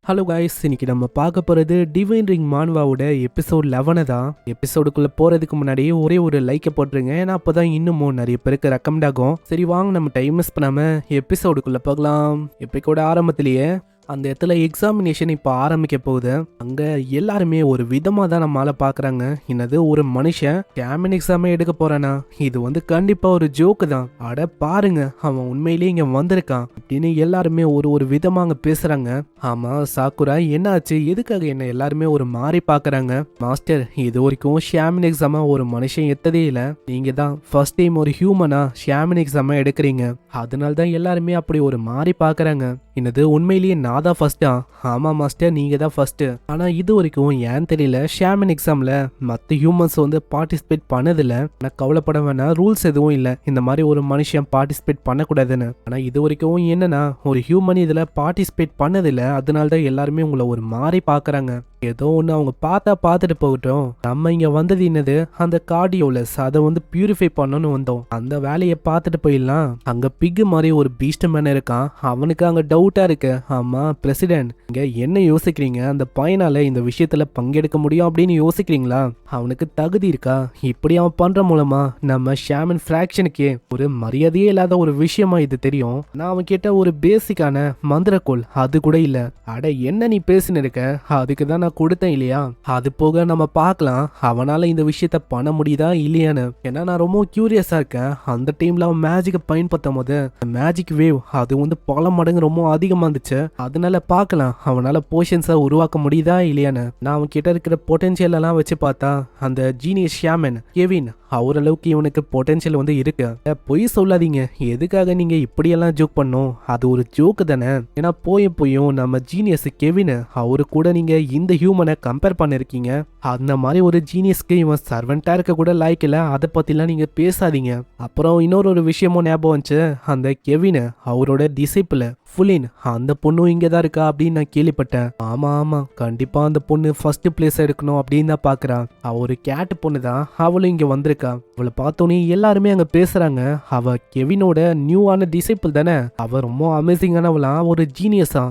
Hello guys, இன்னைக்கு நம்ம பார்க்க போகிறது டிவைன் ரிங் மான்வாவோட எபிசோட் 11 தான். எபிசோடுக்குள்ளே போகிறதுக்கு முன்னாடி ஒரே ஒரு லைக்கை போட்டுருங்க, ஏன்னா அப்போ தான் இன்னமும் நிறைய பேருக்கு ரெக்கமெண்ட் ஆகும். சரி வாங்க, நம்ம டைம் மிஸ் பண்ணாமல் எபிசோடுக்குள்ளே போகலாம். எப்பிக்கோட ஆரம்பத்திலேயே அந்த இடத்துல எக்ஸாமினேஷன் இப்போ ஆரம்பிக்க போகுது. அங்கே எல்லாருமே ஒரு விதமாக தான் நம்மளால பார்க்குறாங்க. என்னது, ஒரு மனுஷன் கேமின் எக்ஸாமே எடுக்க போறானா? இது வந்து கண்டிப்பாக ஒரு ஜோக்கு தான். அட பாருங்க, அவன் உண்மையிலேயே இங்கே வந்திருக்கான் அப்படின்னு எல்லாருமே ஒரு விதமாக அங்கே பேசுகிறாங்க. ஆமாம் சாக்குரா, என்னாச்சு? எதுக்காக என்ன எல்லாருமே ஒரு மாதிரி பார்க்குறாங்க? மாஸ்டர், இது வரைக்கும் ஷாமின் எக்ஸாமை ஒரு மனுஷன் எத்ததே இல்லை. நீங்கள் தான் ஃபர்ஸ்ட் டைம் ஒரு ஹியூமனா ஷாமின் எக்ஸாமை எடுக்கிறீங்க. அதனால தான் எல்லாருமே அப்படி ஒரு மாதிரி பார்க்குறாங்க. என்னது, உண்மையிலேயே நான் தான் ஃபர்ஸ்டா? ஆமா மாஸ்டர், நீங்க தான் ஃபர்ஸ்ட். ஆனா இது வரைக்கும் ஏன் தெரியல, ஷாமின் எக்ஸாம்ல மற்ற ஹியூமன்ஸ் வந்து பார்ட்டிசிபேட் பண்ணதில்ல. ஆனா கவலைப்பட வேணாம், ரூல்ஸ் எதுவும் இல்லை இந்த மாதிரி ஒரு மனுஷன் பார்ட்டிசிபேட் பண்ணக்கூடாதுன்னு. ஆனா இது வரைக்கும் என்னன்னா, ஒரு ஹியூமன் இதுல பார்ட்டிசிபேட் பண்ணதில்லை. அதனால தான் எல்லாருமே உங்களை ஒரு மாதிரி பாக்குறாங்க. ஏதோ ஒன்று அவங்க பார்த்துட்டு போகட்டும். நம்ம இங்க வந்தது என்னது, அந்த கார்டியோலஸ் அதை வந்து பியூரிஃபை பண்ணணும்னு வந்தோம். அந்த வேலையை பார்த்துட்டு போயிடலாம். அங்க பிக் மாதிரி ஒரு பீஸ்ட் மேன் இருக்கான், அவனுக்கு அங்க டவுட்டா இருக்கு. ஆமா பிரசிடென்ட், இங்க என்ன யோசிக்கிறீங்க? அந்த பையனால இந்த விஷயத்துல பங்கெடுக்க முடியும் அப்படின்னு யோசிக்கிறீங்களா? அவனுக்கு தகுதி இருக்கா? இப்படி அவன் பண்ற மூலமா நம்ம ஷாமன் ஃபிராக்ஷனுக்கே ஒரு மரியாதையே இல்லாத ஒரு விஷயமா இது தெரியும். நான் அவன் கிட்ட ஒரு பேசிக்கான மந்திரக்கோள் அது கூட இல்ல. அட என்ன நீ பேசின இருக்க, அதுக்கு தான் கொடுத்தேன் இல்லையா? அது போக நம்ம பார்க்கலாம் அவனால இந்த விஷயத்த பண்ண முடியுதா இல்லையான்னு. ஏன்னா நான் ரொம்ப கியூரியஸா இருக்கேன். அந்த டைம்ல அவன் மேஜிக்கை பயன்படுத்தும் போது மேஜிக் வேவ் அது வந்து பல மடங்கு ரொம்ப அதிகமா இருந்துச்சு. அதனால பார்க்கலாம் அவனால போஷன்ஸை உருவாக்க முடியுதா இல்லையான்னு. நான் அவன் கிட்ட இருக்கிற பொட்டன்ஷியல் எல்லாம் வச்சு பார்த்தா அந்த ஜீனியஸ் ஷாமன் கெவின் அவரளவுக்கு இவனுக்கு பொட்டன்ஷியல் வந்து இருக்கு. பொய் சொல்லாதீங்க, எதுக்காக நீங்க இப்படியெல்லாம் ஜோக் பண்ணும்? அது ஒரு ஜோக்கு தானே. ஏன்னா போயும் நம்ம ஜீனியஸ் கெவின் அவரு கூட நீங்க இந்த ஹியூமனை கம்பேர் பண்ணிருக்கீங்க. அந்த மாதிரி ஒரு ஜீனியஸ்க்கு இவன் சர்வெண்டா இருக்க கூட லாய்க் இல்ல. அதை பத்திலாம் நீங்க பேசாதீங்க. அப்புறம் இன்னொரு விஷயமும் ஞாபகம் வந்துச்சு. அந்த கெவின் அவரோட டிசைபிள் ஃபுலின், அந்த பொண்ணும் இங்கே தான் இருக்கா அப்படின்னு நான் கேள்விப்பட்டேன். ஆமா கண்டிப்பா அந்த பொண்ணு ஃபர்ஸ்ட் பிளேஸ் எடுக்கணும் அப்படின்னு தான் பாக்குறான். அவ ஒரு கேட் பொண்ணு தான், அவளும் இங்க வந்திருக்கா. அவளை பார்த்தோன்னே எல்லாருமே அங்க பேசுறாங்க. அவ கெவினோட நியூவான டிசைபிள் தானே. அவ ரொம்ப அமேசிங்கானவளாம், ஒரு ஜீனியஸா.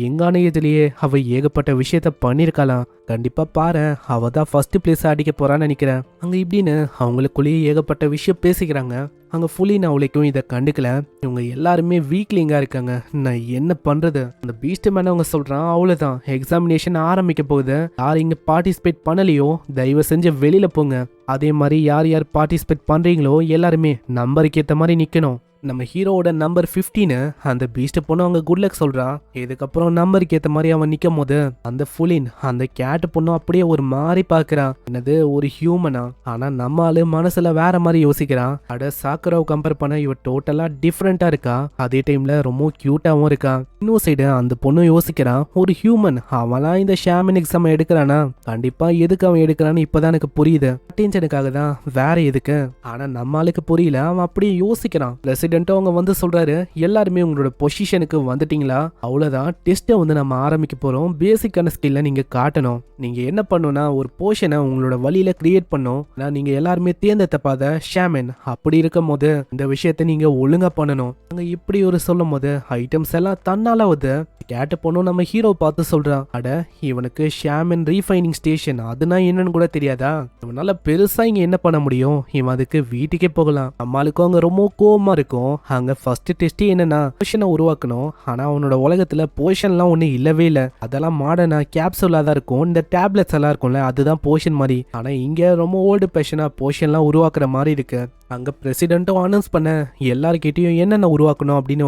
எங்கான ஏஜ்லயே அவ ஏகப்பட்ட விஷயத்த பண்ணிருக்கலாம். கண்டிப்பா பாரு, அவ தான் ஃபர்ஸ்ட் பிளேஸ் அடிக்க போறான்னு நினைக்கிறேன். அங்க இப்படின்னு அவங்களுக்குள்ளேயே ஏகப்பட்ட விஷயம் பேசிக்கிறாங்க. அங்க ஃபுல்லின் அவளைக்கும் இதை கண்டுக்கல. இவங்க எல்லாருமே வீக்லிங்கா இருக்காங்க. நான் என்ன பண்றது? அந்த பீஸ்ட் மேன் அவங்க சொல்றான், அவ்வளவுதான் எக்ஸாமினேஷன் ஆரம்பிக்க போகுது. யார் இங்க பார்ட்டிசிபேட் பண்ணலையோ தயவு செஞ்சு வெளியில போங்க. அதே மாதிரி யார் யார் பார்ட்டிசிபேட் பண்றீங்களோ எல்லாருமே நம்பருக்கு ஏற்ற மாதிரி நிக்கணும். நம்ம ஹீரோவோட நம்பர் 15 அந்த பீஸ்ட் பொண்ணு அவங்க குட் லக் சொல்றா. இதுக்கப்புறம் நம்பருக்கு ஏற்ற மாதிரி அவன் நிற்கும் போது அந்த ஃபுலின் அந்த கேட் பொண்ணும் அப்படியே ஒரு மாதிரி பாக்குறான். என்னது, ஒரு ஹியூமனா? ஆனா நம்ம ஆளு மனசுல வேற மாதிரி யோசிக்கிறான். அட சாக்குராவை கம்பேர் பண்ண இவ டோட்டலா டிஃப்ரெண்டா இருக்கா. அதே டைம்ல ரொம்ப கியூட்டாவும் இருக்கா. இன்னொரு சைடு அந்த பொண்ணு யோசிக்கிறான், ஒரு ஹியூமன் அவெல்லாம் இந்த ஷாமின் எக்ஸாம் எடுக்கிறானா? கண்டிப்பா எதுக்கு அவன் எடுக்கிறான்னு இப்பதான் எனக்கு புரியுது. அட்டென்ஷனுக்காக தான், வேற எதுக்கு? ஆனா நம்ம ஆளுக்கு புரியல. அவன் அப்படியே யோசிக்கிறான். அவங்க வந்து சொல்றாரு, எல்லாருமே உங்களோட பொசிஷனுக்கு வந்துட்டீங்களா? அவ்வளவுதான், டெஸ்ட்டை வந்து நம்ம ஆரம்பிக்க போறோம். பேசிக்கான ஸ்கில்ல நீங்க காட்டணும். நீங்க என்ன பண்ணணும்னா ஒரு போர்ஷனை உங்களோட வழியில கிரியேட் பண்ணும். நீங்க எல்லாருமே தேர்ந்தெடுப்பாத ஷாமன். அப்படி இருக்கும் போது இந்த விஷயத்தை நீங்க ஒழுங்கா பண்ணணும். அங்க இப்படி ஒரு சொல்லும் போது ஐட்டம்ஸ் எல்லாம் தன்னால வந்து கேட்டு போனோம். நம்ம ஹீரோ பார்த்து சொல்றான், அட இவனுக்கு ஷாமன் ரீஃபைனிங் ஸ்டேஷன் அதுனா என்னன்னு கூட தெரியாதா? இவனால பெருசா இங்க என்ன பண்ண முடியும்? இவன் அதுக்கு வீட்டுக்கே போகலாம். நம்மளுக்கும் அங்க ரொம்ப கோவமா இருக்கும். அங்க ஃபர்ஸ்ட் டெஸ்ட் என்னன்னா போஷனை உருவாக்கணும். ஆனா அவனோட உலகத்துல போஷன்லாம் ஒண்ணு இல்லவே இல்ல. அதெல்லாம் மாடர்னா கேப்சூலா தான் இருக்கும். இந்த டேப்லெட்ஸ் எல்லாம் இருக்கும்ல, அதுதான் போஷன் மாதிரி. ஆனா இங்க ரொம்ப ஓல்டு பேஷனா போஷன்லாம் உருவாக்குற மாதிரி இருக்கு. அங்க பிரசிடென்ட்டும் அனௌன்ஸ் பண்ண எல்லார்கிட்டையும் என்னென்ன உருவாக்கணும் அப்படின்னு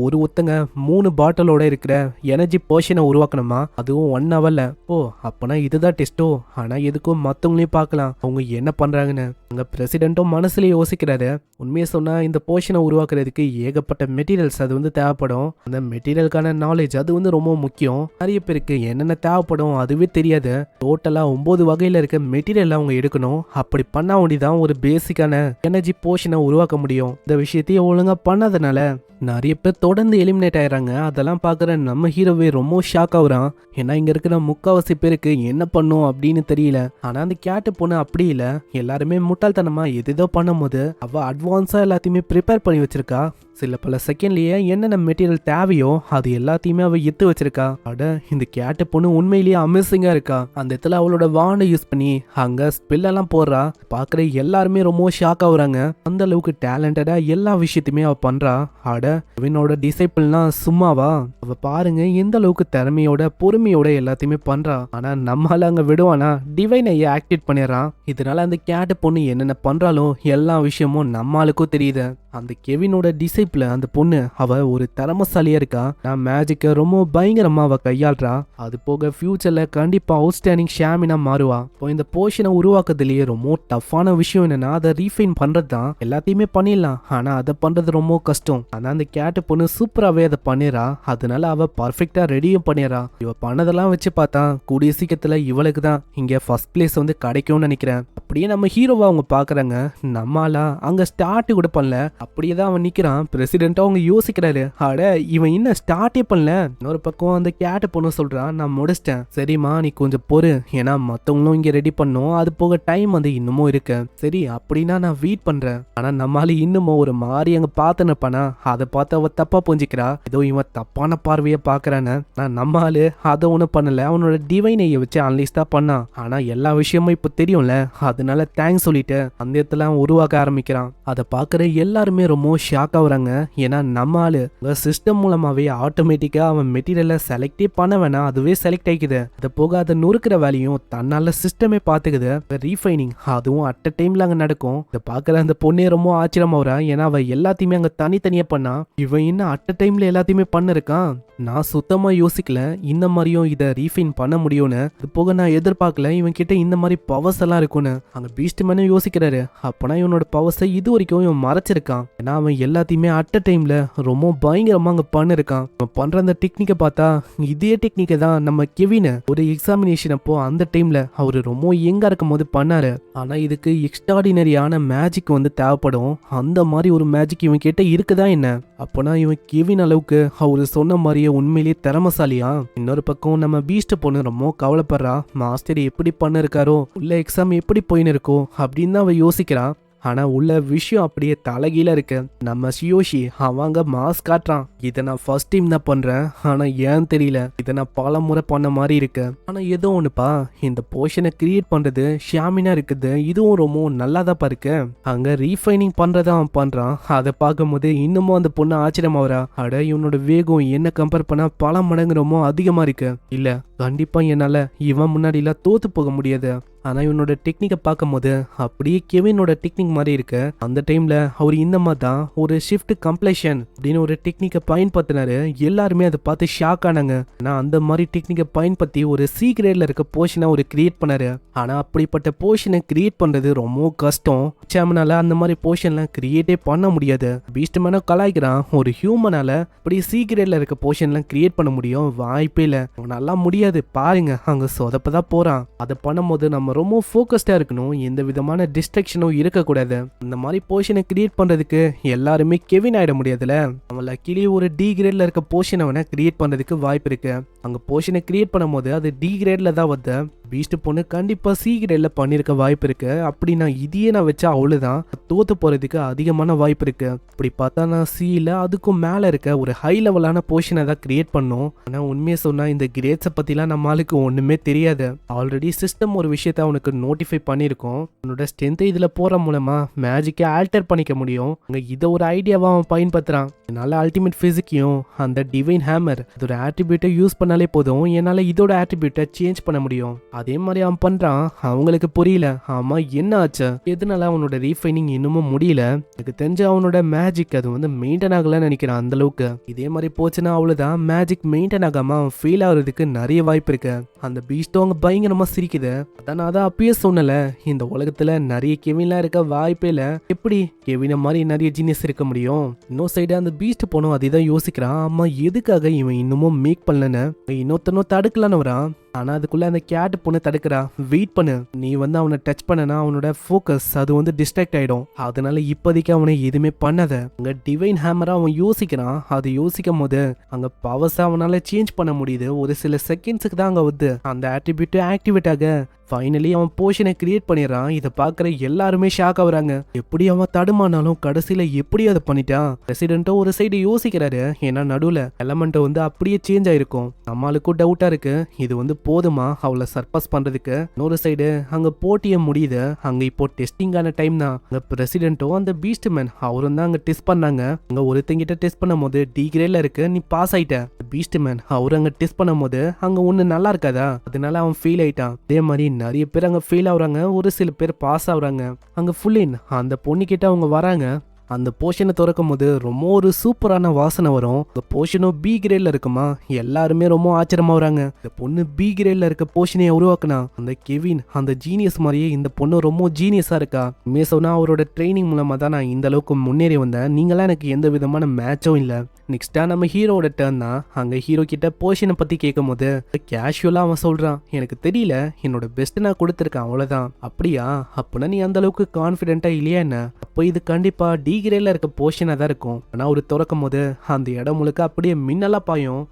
ஒரு ஒருத்தங்க 3 பாட்டிலோட இருக்கிற எனர்ஜி போர்ஷனை உருவாக்கணுமா, அதுவும் 1 ஹவர்ல. ஓ அப்பனா இதுதான் டெஸ்டோ. ஆனா எதுக்கும் மத்தவங்களையும் பார்க்கலாம் அவங்க என்ன பண்றாங்கன்னு. அங்க பிரசிடென்ட்டும் மனசுல யோசிக்கிறாரு, உண்மையை சொன்னா இந்த போர்ஷனை உருவாக்குறதுக்கு ஏகப்பட்ட மெட்டீரியல்ஸ் அது வந்து தேவைப்படும். அந்த மெட்டீரியலுக்கான நாலேஜ் அது வந்து ரொம்ப முக்கியம். நிறைய பேருக்கு என்னென்ன தேவைப்படும் அதுவே தெரியாது. டோட்டலா 9 வகையில இருக்க மெட்டீரியல் அவங்க எடுக்கணும். அப்படி பண்ண வேண்டிதான் ஒரு பேசிக்கான எனர்ஜி போர்ஷனை உருவாக்க முடியும். இந்த விஷயத்தையும் ஒழுங்கா பண்ணாதனால நிறைய பேர் தொடர்ந்து எலிமினேட் ஆயிடுறாங்க. அதெல்லாம் பார்க்குற நம்ம ஹீரோவே ரொம்ப ஷாக் ஆகுறான். ஏன்னா இங்க இருக்கிற முக்காவாசி பேருக்கு என்ன பண்ணும் அப்படின்னு தெரியல. ஆனா அந்த கேட்டு பொண்ணு அப்படி இல்லை. எல்லாருமே முட்டாள்தனமா எதோ பண்ணும் போது அவ அட்வான்ஸா எல்லாத்தையுமே ப்ரிப்பேர் பண்ணி வச்சிருக்கா. சில பல செகண்ட்லயே என்னென்ன மெட்டீரியல் தேவையோ அது எல்லாத்தையுமே அவ எடுத்து வச்சிருக்கா. அட இந்த கேட்டு பொண்ணு உண்மையிலேயே அமேசிங்கா இருக்கா. அந்த இடத்துல அவளோட வாண்டை யூஸ் பண்ணி அங்க ஸ்பெல் எல்லாம் போடுறா. பாக்குற எல்லாருமே ரொம்ப ஷாக் ஆகுறாங்க. அந்த அளவுக்கு டேலண்டடா எல்லா விஷயத்தையுமே அவ பண்றா. அட இவனோட டிசைபிள்னா சும்மாவா? அவ பாருங்க எந்த அளவுக்கு திறமையோட பொறுமையோட எல்லாத்தையுமே பண்றா. ஆனா நம்மளால அங்க விடுவானா? டிவைனை ஆக்டிவேட் பண்ணிடுறான். இதனால அந்த கேட்டு பொண்ணு என்னென்ன பண்றாலும் எல்லா விஷயமும் நம்மளுக்கும் தெரியுது. அந்த கெவினோட டிசைப்ல அந்த பொண்ணு அவ ஒரு திறமசாலியா இருக்கா. நான் மேஜிக்க ரொம்ப பயங்கரமா அவ கையாள்றா. அது போக ஃபியூச்சர்ல கண்டிப்பா அவுட்ஸ்டாண்டிங் ஷாமினா மாறுவா. இப்போ இந்த போர்ஷனை உருவாக்குறதுலயே ரொம்ப டஃப்பான விஷயம் என்னன்னா அதை ரீஃபைன் பண்றது தான். எல்லாத்தையுமே பண்ணிடலாம், ஆனா அதை பண்றது ரொம்ப கஷ்டம். ஆனா அந்த கேட்டு பொண்ணு சூப்பராகவே அதை பண்ணிடுறா. அதனால அவ பர்ஃபெக்டா ரெடியும் பண்ணிடுறா. இவ பண்ணதெல்லாம் வச்சு பார்த்தா கூடிய சீக்கிரத்துல இவளுக்கு தான் இங்க ஃபர்ஸ்ட் பிளேஸ் வந்து கிடைக்கும்னு நினைக்கிறேன். அப்படியே நம்ம ஹீரோவா அவங்க பாக்குறாங்க. நம்மளா அங்க ஸ்டார்ட் கூட பண்ணல, அப்படியே தான் அவன் நிக்கிறான். பிரசிடென்ட்டா அவங்க யோசிக்கிறாரு, அட இவன் இன்னும் ஸ்டார்ட்டே பண்ணல. இன்னொரு பக்கம் அந்த கேட்டு பொண்ணு சொல்றான், நான் முடிச்சிட்டேன், சரிம்மா நீ கொஞ்சம் பொறு, ஏன்னா மத்தவங்களும் இங்க ரெடி பண்ணும், அது போக டைம் வந்து இன்னமும் இருக்கு, சரி அப்படின்னா நான் வெயிட் பண்றேன். ஆனா நம்மளால இன்னமும் ஒரு மாதிரி அங்க பாத்துன்னு பண்ணா அதை பார்த்து அவ தப்பா புரிஞ்சுக்கிறா. ஏதோ இவன் தப்பான பார்வைய பாக்குறான்னு. நான் நம்மாலு அதை ஒண்ணும் பண்ணல, அவனோட டிவைனைய வச்சு அனலைஸ் தான் பண்ணான். ஆனா எல்லா விஷயமும் இப்ப தெரியும்ல, அதனால தேங்க்ஸ் சொல்லிட்டு அந்த இடத்துல உருவாக்க ஆரம்பிக்கிறான். அதை பாக்குற எல்லாருமே ரொம்ப ஷாக் ஆகுறாங்க. ஏன்னா நம்ம ஆளு சிஸ்டம் மூலமாவே ஆட்டோமேட்டிக்கா அவன் மெட்டீரியலை செலக்டே பண்ண வேணாம், அதுவே செலக்ட் ஆகிக்குது. அது போக அதை நொறுக்கிற வேலையும் தன்னால சிஸ்டமே பாத்துக்குது. ரீஃபைனிங் அதுவும் அட் அ டைம்ல அங்க நடக்கும். இதை பாக்குற அந்த பொண்ணே ரொம்ப ஆச்சரியமாவரா. ஏன்னா அவ எல்லாத்தையுமே அங்க தனித்தனியா பண்ணா. இவன் இன்னும் அட் அ டைம்ல எல்லாத்தையுமே பண்ணிருக்கான். நான் சுத்தமா யோசிக்கல இந்த மாதிரியும் இதை ரீஃபைன் பண்ண முடியும்னு. இது போக நான் எதிர்பார்க்கல இவன் கிட்ட இந்த மாதிரி பவர்ஸ் எல்லாம் இருக்கும்னு. அங்க பீஸ்ட் மேனும் யோசிக்கிறாரு, அப்பனா இவனோட பவர்ஸை இது வரைக்கும் இவன் மறைச்சிருக்கான். ஏன்னா அவன் எல்லாத்தையுமே அட் அ டைம்ல ரொம்ப பயங்கரமா அங்க பண்ணிருக்கான். அவன் பண்ற அந்த டெக்னிக்கை பார்த்தா இதே டெக்னிக்கை தான் நம்ம கெவின் ஒரு எக்ஸாமினேஷன் அப்போ அந்த டைம்ல அவரு ரொம்ப யங்கா இருக்கும் போது பண்ணாரு. ஆனா இதுக்கு எக்ஸ்ட்ராடினரியான மேஜிக் வந்து தேவைப்படும். அந்த மாதிரி ஒரு மேஜிக் இவன் கிட்ட இருக்குதா என்ன? அப்பனா இவன் கெவின் அளவுக்கு அவரு சொன்ன மாதிரியே உண்மையிலேயே திறமசாலியா? இன்னொரு பக்கம் நம்ம பீஸ்ட் பொண்ணு ரொம்ப கவலைப்படுறா. மாஸ்டர் எப்படி பண்ணிருக்காரோ, உள்ள எக்ஸாம் எப்படி போயின்னு இருக்கோ அப்படின்னு அவ யோசிக்கிறா. ஆனா உள்ள விஷயம் அப்படியே தலைகீழ இருக்கு. நம்ம ஷியோஷி அவங்க மாஸ்க் காட்டுறான், இதை நான் ஃபர்ஸ்ட் டைம் தான் பண்றேன், ஆனா ஏன் தெரியல இதை நான் பல முறை பண்ண மாதிரி இருக்கு. ஆனா ஏதோ ஒண்ணுப்பா, இந்த போர்ஷனை கிரியேட் பண்றது ஷாமினா இருக்குது, இதுவும் ரொம்ப நல்லாதாப்பா இருக்கு. அங்க ரீஃபைனிங் பண்றதா அவன் பண்றான். அதை பார்க்கும்போது இன்னமும் அந்த பொண்ணு ஆச்சரியமாவரா. அட இவனோட வேகம் என்ன கம்பேர் பண்ணா பல மடங்கு ரொம்ப அதிகமா இருக்கு. இல்ல கண்டிப்பா என்னால இவன் முன்னாடி எல்லாம் தோத்து போக முடியாது. ஆனா இவனோட டெக்னிக்கை பார்க்கும் போது அப்படியே கெவினோட டெக்னிக் மாதிரி இருக்கு. அந்த டைம்ல அவர் இந்த மாதிரி தான் ஒரு ஷிஃப்ட் கம்ப்ளீஷன் அப்படின்னு ஒரு டெக்னிக்கை பயன்படுத்தினாரு. எல்லாருமே அதை பார்த்து ஷாக் ஆனாங்க. ஆனா அந்த மாதிரி டெக்னிக்கை பயன்படுத்தி ஒரு சி கிரேட்ல இருக்க போர்ஷனை ஒரு கிரியேட் பண்ணாரு. ஆனா அப்படிப்பட்ட போர்ஷனை கிரியேட் பண்றது ரொம்ப கஷ்டம். சாமனால அந்த மாதிரி போர்ஷன்லாம் கிரியேட்டே பண்ண முடியாது. பீஸ்ட் மேன கலாய்க்கிறான், ஒரு ஹியூமனால அப்படி சி கிரேட்ல இருக்க போர்ஷன்லாம் கிரியேட் பண்ண முடியும்? வாய்ப்பே இல்ல, நல்லா முடியாது. பாருங்க அங்க சொதப்பதான் போறான். அதை பண்ணும்போது நம்ம ரொம்ப ஃபோக்கஸ்டா இருக்கணும், எந்த விதமான டிஸ்ட்ராக்ஷனும் இருக்கக்கூடாது. இந்த மாதிரி போர்ஷனை கிரியேட் பண்றதுக்கு எல்லாருமே கெவின் ஆயிட முடியாதுல. அவன் லக்கிலி ஒரு டி கிரேட்ல இருக்க போர்ஷனை வேணா கிரியேட் பண்றதுக்கு வாய்ப்பு இருக்கு. அங்க போர்ஷனை கிரியேட் பண்ணும்போது அது டி கிரேட்ல தான் வந்து பீஸ்ட் பொண்ணு கண்டிப்பா சி கிரேட்ல பண்ணிருக்க வாய்ப்பு இருக்கு. அப்படி நான் இதையே நான் வச்சா அவ்வளவுதான், தோத்து போறதுக்கு அதிகமான வாய்ப்பு இருக்கு. அப்படி பார்த்தா நான் சில அதுக்கும் மேல இருக்க ஒரு ஹை லெவலான போர்ஷனை தான் கிரியேட் பண்ணும். ஆனா உண்மையை சொன்னா இந்த கிரேட்ஸை பத்திலாம் நம்மளுக்கு ஒண்ணுமே தெரியாது. ஆல்ரெடி சிஸ்டம் ஒரு விஷயத்த அவனுக்கு நோட்டிஃபை பண்ணிருக்கோம். உன்னோட ஸ்ட்ரென்த் இதுல போற மூலமா மேஜிக்கை ஆல்டர் பண்ணிக்க முடியும். அங்க இதை ஒரு ஐடியாவா அவன் பயன்படுத்துறான். என்னால அல்டிமேட் பிசிக்கையும் அந்த டிவைன் ஹேமர் இதோட ஆட்ரிபியூட்டை யூஸ் பண்ணாலே போதும், என்னால இதோட ஆட்ரிபியூட்டை சேஞ்ச் பண்ண முடியும். அதே மாதிரி அவன் பண்றான். அவங்களுக்கு புரியல, ஆமா என்ன ஆச்சு, எதனால அவனோட ரீஃபைனிங் இன்னமும் முடியல. எனக்கு தெரிஞ்ச அவனோட மேஜிக் அது வந்து மெயின்டைன் ஆகலன்னு நினைக்கிறான். அந்த அளவுக்கு இதே மாதிரி போச்சுன்னா அவ்வளவுதான், மேஜிக் மெயின்டைன் ஆகாம அவன் ஃபெயில் ஆகுறதுக்கு நிறைய வாய்ப்பு இருக்கு. அந்த பீஸ்டும் அவங்க பயங்கரமா சிரிக்குது. அதான் நான் தான் அப்பயே சொன்னல, இந்த உலகத்துல நிறைய கெவின்லாம் இருக்க வாய்ப்பே இல்ல. எப்படி கெவின மாதிரி நிறைய ஜீனியஸ் இருக்க முடியும்? இன்னொரு சைடு அந்த பீஸ்ட் போனோம், அதேதான் யோசிக்கிறான். ஆமா எதுக்காக இவன் இன்னமும் மேக் பண்ணலன்னு இன்னொருத்தனும் தடுக்கலான்னு வரான். ஆனா அதுக்குள்ள அந்த கேட் பொண்ணு தடுக்கிறா. வெயிட் பண்ணு, நீ வந்து அவனை டச் பண்ணனா அவனோட ஃபோக்கஸ் அது வந்து டிஸ்ட்ராக்ட் ஆயிடும், அதனால இப்போதைக்கு அவனை எதுவுமே பண்ணாத. அங்க டிவைன் ஹேமரா அவன் யோசிக்கிறான். அது யோசிக்கும் போது அங்க பவர்ஸ் அவனால சேஞ்ச் பண்ண முடியுது. ஒரு சில செகண்ட்ஸுக்கு தான் அங்க வந்து அந்த ஆட்ரிபியூட் ஆக்டிவேட் ஆக ஃபைனலி அவன் போர்ஷனை கிரியேட் பண்ணிடுறான். இதை பார்க்குற எல்லாருமே ஷாக் ஆகுறாங்க. எப்படி அவன் தடுமானாலும் கடைசியில எப்படி அதை பண்ணிட்டான். பிரசிடென்ட்டோ ஒரு சைடு யோசிக்கிறாரு, ஏன்னா நடுவில் எலமெண்ட் வந்து அப்படியே சேஞ்ச் ஆயிருக்கும். நம்மளுக்கும் டவுட்டா இருக்கு, இது வந்து போதுமா அவளை சர்பாஸ் பண்றதுக்கு. இன்னொரு சைடு அங்க போட்டிய முடியுது. அங்க இப்போ டெஸ்டிங்கான டைம் தான். அங்க பிரசிடென்ட்டோ அந்த பீஸ்ட் மேன் அவரும் தான் அங்க டெஸ்ட் பண்ணாங்க. அங்க ஒருத்தங்கிட்ட டெஸ்ட் பண்ணும் போது டி கிரேட்ல இருக்கு, நீ பாஸ் ஆயிட்ட. பீஸ்ட் மேன் அவரு அங்க டெஸ்ட் பண்ணும் போது அங்க ஒண்ணு நல்லா இருக்காதா, அதனால அவன் ஃபெயில் ஆயிட்டான். அதே மாதிரி நிறைய பேர் அங்க ஃபெயில் ஆகுறாங்க, ஒரு சில பேர் பாஸ் ஆகுறாங்க. அங்க ஃபுல்லின் அந்த பொண்ணு கிட்ட அவங்க வராங்க. அந்த போர்ஷனை திறக்கும் போது ரொம்ப ஒரு சூப்பரான வாசனை வரும். இந்த போர்ஷனும் பி கிரேட்ல இருக்குமா, எல்லாருமே ரொம்ப ஆச்சரியமா வராங்க. இந்த பொண்ணு பி கிரேட்ல இருக்க போர்ஷனை உருவாக்குனா அந்த கெவின் அந்த ஜீனியஸ் மாதிரியே இந்த பொண்ணு ரொம்ப ஜீனியஸா இருக்கா. உண்மையை சொன்னா அவரோட ட்ரைனிங் மூலமா தான் நான் இந்த அளவுக்கு முன்னேறி வந்தேன். நீங்களாம் எனக்கு எந்த விதமான மேட்சும் இல்லை. நெக்ஸ்டா நம்ம ஹீரோட டர்ன் தான். அங்க ஹீரோ கிட்ட போர்ஷனை பத்தி கேட்கும் போது கேஷுவலா அவன் சொல்றான், எனக்கு தெரியல, என்னோட பெஸ்ட் நான் கொடுத்துருக்கேன், அவ்வளவுதான். அப்படியா, அப்படின்னா நீ அந்த அளவுக்கு கான்பிடென்ட்டா இல்லையா என்ன? அப்போ இது கண்டிப்பா டி கிரேட்ல இருக்க போர்ஷனா தான் இருக்கும். ஆனா ஒரு திறக்கும் போது அந்த இடம் முழுக்க அப்படியே மின்னலா பாயும்.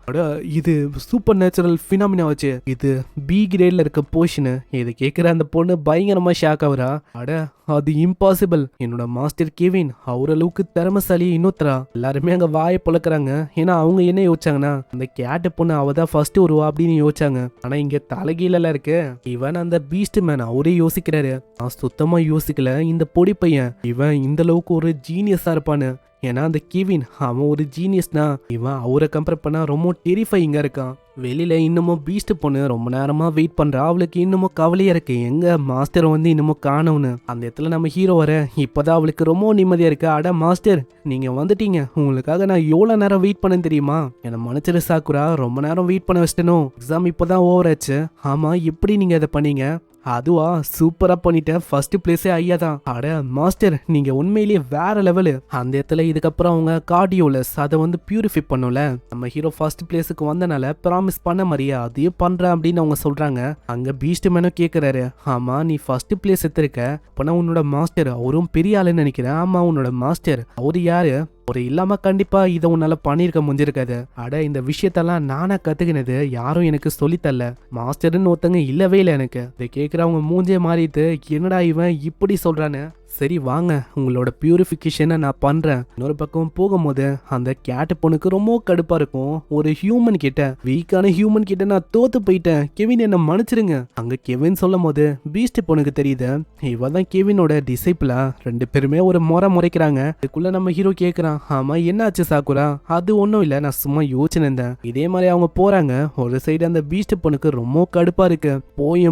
இது சூப்பர் நேச்சுரல் பினாமினா வச்சு, இது பி கிரேட்ல இருக்க போர்ஷனு. இது கேட்கிற அந்த பொண்ணு பயங்கரமா ஷாக் ஆகுறா. அட அது இம்பாசிபிள், என்னோட மாஸ்டர் கெவின் அவரளவுக்கு திறமசாலி இன்னொருத்தரா. எல்லாருமே அங்க வாயை பழக்கிறாங்க. ஏன்னா அவங்க என்ன யோசிச்சாங்கன்னா அந்த கேட்டு பொண்ணு அவதான் ஃபர்ஸ்ட் வருவா அப்படின்னு யோசிச்சாங்க. ஆனா இங்க தலைகீழ இருக்கு. இவன் அந்த பீஸ்ட் மேன் அவரே யோசிக்கிறாரு, நான் சுத்தமா யோசிக்கல, இந்த பொடி பையன் இவன் இந்த அளவுக்கு ஒரு ஜீனியஸா இருப்பான்னு. ஏன்னா அந்த கெவின் அவன் ஒரு ஜீனியஸ்னா இவன் அவரை கம்பேர் பண்ணா ரொம்ப டெரிஃபைங்கா இருக்கான். வெளியில இன்னமும் பீஸ்ட் பொண்ணு ரொம்ப நேரமா வெயிட் பண்றா. அவளுக்கு இன்னமும் கவலையா இருக்கு, எங்க மாஸ்டர் வந்து இன்னமும் காணோம்னு. அந்த இடத்துல நம்ம ஹீரோ வர இப்பதான் அவளுக்கு ரொம்ப நிம்மதியா இருக்கு. அட மாஸ்டர், நீங்க வந்துட்டீங்க, உங்களுக்காக நான் எவ்வளவு நேரம் வெயிட் பண்ணேன்னு தெரியுமா? என்ன மன்னிச்சிரு சாக்குரா, ரொம்ப நேரம் வெயிட் பண்ண வச்சிட்டனும். எக்ஸாம் இப்பதான் ஓவர் ஆச்சு. ஆமா, எப்படி நீங்க அதை பண்ணீங்க? அதுவா, சூப்பரா பண்ணிட்டேன், ஃபர்ஸ்ட் பிளேஸே ஐயா தான். அட மாஸ்டர், நீங்க உண்மையிலேயே வேற லெவலு. அந்த இடத்துல இதுக்கப்புறம் அவங்க கார்டியோலஸ் அதை வந்து பியூரிஃபை பண்ணும்ல, நம்ம ஹீரோ ஃபர்ஸ்ட் பிளேஸுக்கு வந்தனால ப்ராமிஸ் பண்ண மாதிரியா அதையும் பண்றேன் அப்படின்னு அவங்க சொல்றாங்க. அங்க பீஸ்ட் மேனும் கேக்குறாரு, ஆமா நீ ஃபர்ஸ்ட் பிளேஸ் எடுத்திருக்க, அப்பனா உன்னோட மாஸ்டர் அவரும் பெரிய ஆளுன்னு நினைக்கிறேன். ஆமா, உன்னோட மாஸ்டர் அவரு யாரு? ஒரு இல்லாம கண்டிப்பா இதை உன்னால பண்ணிருக்க முடிஞ்சிருக்காது. அட இந்த விஷயத்தெல்லாம் நானா கத்துக்கினது, யாரும் எனக்கு சொல்லித்தரல. மாஸ்டர்னு ஒருத்தங்க இல்லவே இல்லை எனக்கு. இதை கேட்கிறவங்க மூஞ்சே மாறிட்டு, என்னடா இவன் இப்படி சொல்றான்னு. சரி வாங்க, உங்களோட பியூரிஃபிகேஷனை நான் பண்றேன். இன்னொரு பக்கம் போகும்போது அந்த கேட் பொண்ணுக்கு ரொம்ப கடுப்பா இருக்கும். ஒரு ஹியூமன் கிட்ட, வீக்கான ஹியூமன் கிட்ட நான் தோத்து போயிட்டேன், கெவின் என்ன மன்னிச்சிருங்க. அங்க கெவின் சொல்லும் போது பீஸ்ட் பொண்ணுக்கு தெரியுது இவ தான் கெவினோட டிசைபிளா. ரெண்டு பேருமே ஒரு முறைக்கிறாங்க. இதுக்குள்ள நம்ம ஹீரோ கேக்குறான், ஆமா என்னாச்சு சாக்குரா? அது ஒன்றும் இல்லை, நான் சும்மா யோசிச்சிருந்தேன். இதே மாதிரி அவங்க போறாங்க. ஒரு சைடு அந்த பீஸ்ட் பொண்ணுக்கு ரொம்ப கடுப்பா இருக்கு,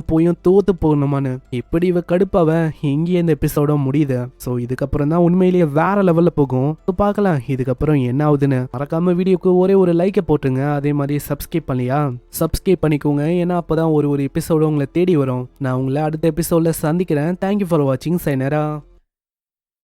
போயும் தோத்து போகணுமான்னு. இப்படி இவ கடுப்பாவ இங்கே இந்த எபிசோட முடியுது. ஸோ இதுக்கப்புறம் தான் உண்மையிலேயே வேற லெவல்ல போகும். பார்க்கலாம் இதுக்கப்புறம் என்ன ஆகுதுன்னு. மறக்காம வீடியோக்கு ஒரே ஒரு லைக்கை போட்டுருங்க. அதே மாதிரி சப்ஸ்கிரைப் பண்ணலையா, சப்ஸ்கிரைப் பண்ணிக்கோங்க. ஏன்னா அப்பதான் ஒரு எபிசோட உங்களை தேடி வரும். நான் உங்களை அடுத்த எபிசோட்ல சந்திக்கிறேன். தேங்க்யூ ஃபார் வாட்சிங். சைனரா.